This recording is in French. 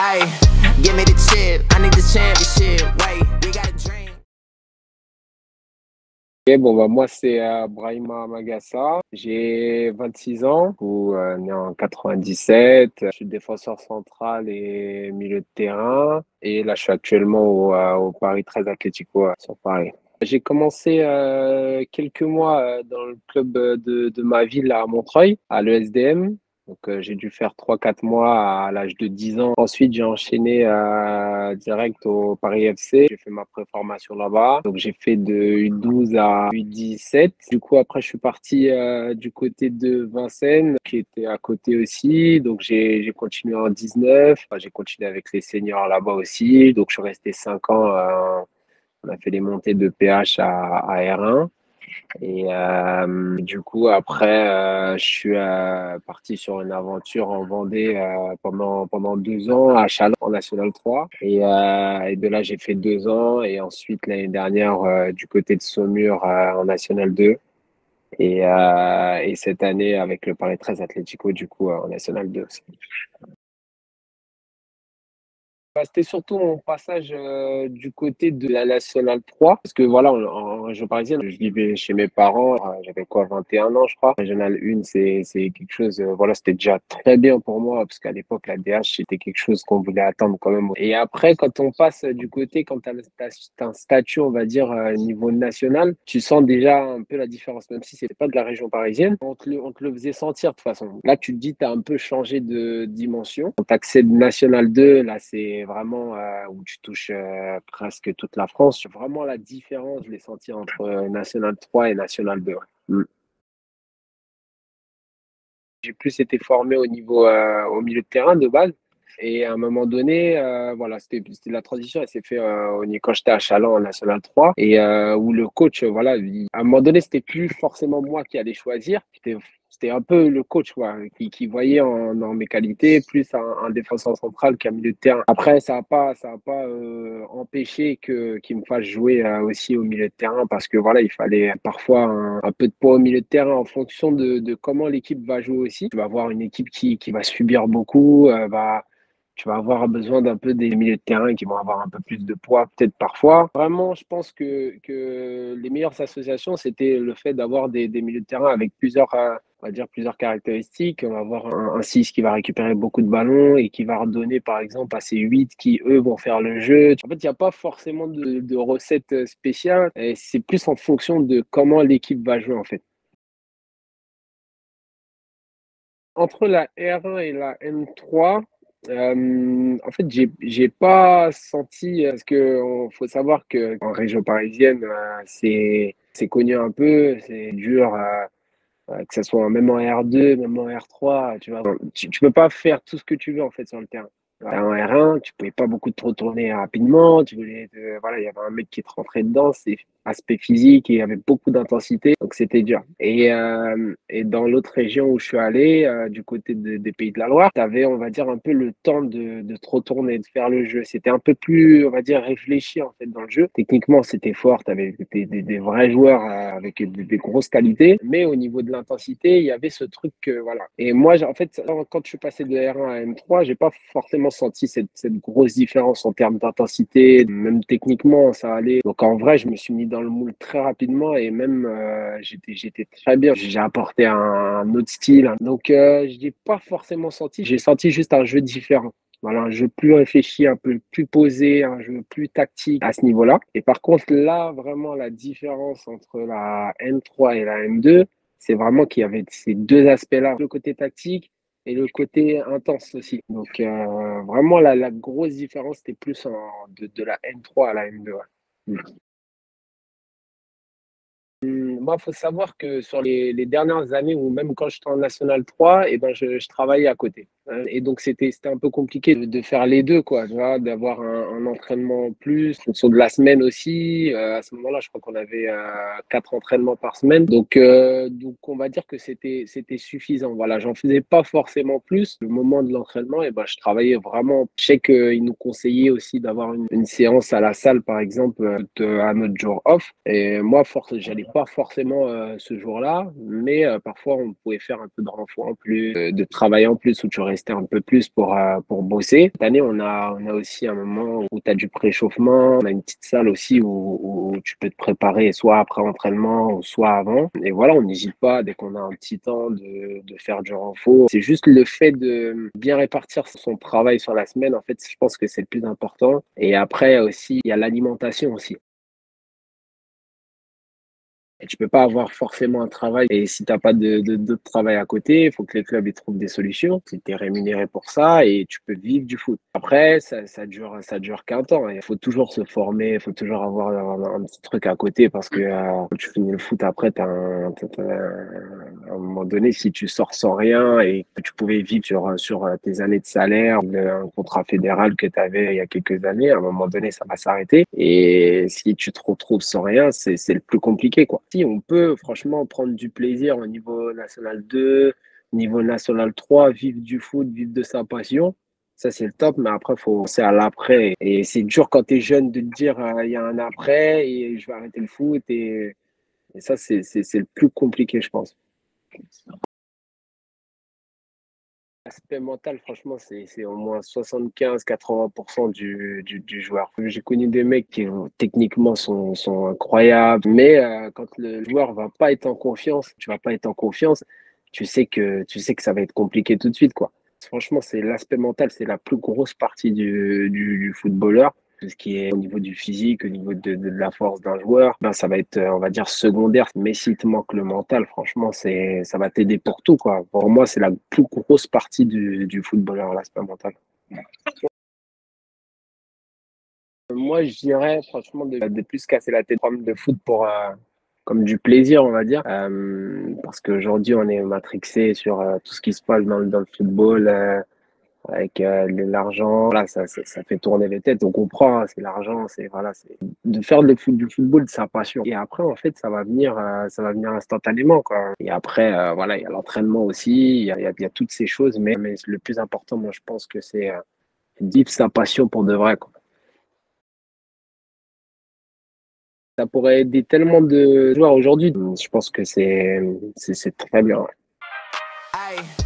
Ay, give me the chip, I need the championship. Wait, we got a dream. Ok, bon, bah, moi, c'est Brahima Magassa. J'ai 26 ans, né en 97. Je suis défenseur central et milieu de terrain. Et là, je suis actuellement au Paris 13 Atlético sur Paris. J'ai commencé quelques mois dans le club de ma ville à Montreuil, à l'ESDM. Donc, j'ai dû faire 3 4 mois à l'âge de 10 ans. Ensuite, j'ai enchaîné direct au Paris FC. J'ai fait ma préformation là-bas. Donc, j'ai fait de U12 à U17. Du coup, après, je suis parti du côté de Vincennes, qui était à côté aussi. Donc, j'ai continué en 19. Enfin, j'ai continué avec les seniors là-bas aussi. Donc, je suis resté 5 ans. On a fait les montées de PH à R1. Et du coup, après, je suis parti sur une aventure en Vendée pendant 2 ans à Châlons en National 3. Et de là, j'ai fait 2 ans. Et ensuite, l'année dernière, du côté de Saumur en National 2. Et cette année, avec le Paris 13 Atlético, du coup, en National 2 aussi. Bah, c'était surtout mon passage du côté de la Nationale 3. Parce que voilà, en région parisienne, je vivais chez mes parents. J'avais quoi, 21 ans, je crois. Régionale 1, c'est quelque chose, voilà, c'était déjà très bien pour moi. Parce qu'à l'époque, la DH, c'était quelque chose qu'on voulait attendre quand même. Et après, quand on passe du côté, quand tu as un statut, on va dire, niveau national, tu sens déjà un peu la différence. Même si c'est pas de la région parisienne, on te le faisait sentir de toute façon. Là, tu te dis, tu as un peu changé de dimension. Quand tu accèdes National 2, là, c'est vraiment où tu touches presque toute la France. Vraiment, la différence, je l'ai senti entre National 3 et National 2. Ouais. J'ai plus été formé au milieu de terrain de base. Et à un moment donné, voilà, c'était la transition, elle s'est fait quand j'étais à Châlons en National 3 et où le coach, voilà, à un moment donné, c'était plus forcément moi qui allais choisir, c'était un peu le coach quoi, qui voyait en mes qualités plus un défenseur central qu'un milieu de terrain. Après, ça a pas empêché qu'il me fasse jouer aussi au milieu de terrain parce que voilà, il fallait parfois un peu de poids au milieu de terrain en fonction de comment l'équipe va jouer aussi. Tu vas avoir une équipe qui va subir beaucoup, tu vas avoir besoin d'un peu des milieux de terrain qui vont avoir un peu plus de poids, peut-être parfois. Vraiment, je pense que les meilleures associations, c'était le fait d'avoir des milieux de terrain avec plusieurs, on va dire, plusieurs caractéristiques. On va avoir un 6 qui va récupérer beaucoup de ballons et qui va redonner, par exemple, à ces 8 qui, eux, vont faire le jeu. En fait, il n'y a pas forcément de recette spéciale. Et c'est plus en fonction de comment l'équipe va jouer, en fait. Entre la R1 et la M3, en fait, j'ai pas senti, parce que faut savoir que en région parisienne, c'est connu un peu, c'est dur, que ce soit même en R2, même en R3, tu vois. Tu peux pas faire tout ce que tu veux en fait sur le terrain. En R1, tu pouvais pas beaucoup te retourner rapidement. Voilà, il y avait un mec qui te rentrait dedans. C'est aspect physique et il y avait beaucoup d'intensité, donc c'était dur. Et dans l'autre région où je suis allé, du côté des Pays de la Loire, tu avais, on va dire, un peu le temps de te retourner, de faire le jeu. C'était un peu plus, on va dire, réfléchi en fait dans le jeu. Techniquement, c'était fort. Tu avais des vrais joueurs avec des grosses qualités, mais au niveau de l'intensité, il y avait ce truc que, voilà. Et moi, en fait, quand je suis passé de R1 à M3, j'ai pas forcément senti cette grosse différence en termes d'intensité, même techniquement, ça allait. Donc en vrai, je me suis mis dans le moule très rapidement et même j'étais très bien. J'ai apporté un autre style. Donc je n'ai pas forcément senti. J'ai senti juste un jeu différent. Voilà, un jeu plus réfléchi, un peu plus posé, un jeu plus tactique à ce niveau-là. Et par contre, là, vraiment, la différence entre la M3 et la M2, c'est vraiment qu'il y avait ces deux aspects-là, le côté tactique et le côté intense aussi. Donc, vraiment, la grosse différence, c'était plus de la M3 à la M2. Ouais. Moi, il faut savoir que sur les dernières années, ou même quand j'étais en National 3, eh ben, je travaillais à côté. Et donc, c'était un peu compliqué de faire les deux, quoi, tu vois, d'avoir un entraînement en plus, en fonction de la semaine aussi. À ce moment-là, je crois qu'on avait 4 entraînements par semaine. Donc, on va dire que c'était suffisant. Voilà, j'en faisais pas forcément plus. Le moment de l'entraînement, eh ben, je travaillais vraiment. Je sais qu'ils nous conseillaient aussi d'avoir une séance à la salle, par exemple, à notre jour off. Et moi, j'allais pas forcément ce jour-là, mais parfois on pouvait faire un peu de renfort en plus, de travail en plus où tu rester un peu plus pour bosser. Cette année, on a aussi un moment où tu as du préchauffement. On a une petite salle aussi où tu peux te préparer soit après entraînement ou soit avant. Et voilà, on n'hésite pas dès qu'on a un petit temps de faire du renfort. C'est juste le fait de bien répartir son travail sur la semaine. En fait, je pense que c'est le plus important. Et après aussi, il y a l'alimentation aussi. Et tu peux pas avoir forcément un travail et si t'as pas d'autre travail à côté, il faut que les clubs ils trouvent des solutions. Tu es rémunéré pour ça et tu peux vivre du foot. Après, ça dure qu'un temps. Il faut toujours se former, il faut toujours avoir un petit truc à côté parce que quand tu finis le foot après, à un moment donné, si tu sors sans rien et que tu pouvais vivre sur tes années de salaire, un contrat fédéral que tu avais il y a quelques années, à un moment donné, ça va s'arrêter. Et si tu te retrouves sans rien, c'est le plus compliqué, quoi. Si on peut franchement prendre du plaisir au niveau national 2, niveau national 3, vivre du foot, vivre de sa passion, ça c'est le top, mais après, faut penser à l'après. Et c'est dur quand tu es jeune de te dire, il y a un après et je vais arrêter le foot. Et ça, c'est le plus compliqué, je pense. L'aspect mental, franchement, c'est au moins 75-80% du joueur. J'ai connu des mecs qui techniquement sont incroyables, mais quand le joueur va pas être en confiance, tu vas pas être en confiance, tu sais que ça va être compliqué tout de suite, quoi. Franchement, c'est l'aspect mental, c'est la plus grosse partie du footballeur. Tout ce qui est au niveau du physique, au niveau de la force d'un joueur, ben, ça va être, on va dire, secondaire. Mais s'il te manque le mental, franchement, ça va t'aider pour tout, quoi. Pour moi, c'est la plus grosse partie du footballeur, l'aspect mental. Moi, je dirais, franchement, de plus casser la tête de foot comme du plaisir, on va dire. Parce qu'aujourd'hui, on est matrixé sur tout ce qui se passe dans le football. Avec l'argent, voilà, ça fait tourner les têtes. On comprend, hein, c'est l'argent, c'est voilà, c'est de faire du football de sa passion. Et après, en fait, ça va venir instantanément, quoi. Et après, voilà, il y a l'entraînement aussi, il y a toutes ces choses, mais le plus important, moi, je pense que c'est vivre sa passion pour de vrai, quoi. Ça pourrait aider tellement de joueurs aujourd'hui. Je pense que c'est très bien. Ouais. Aye.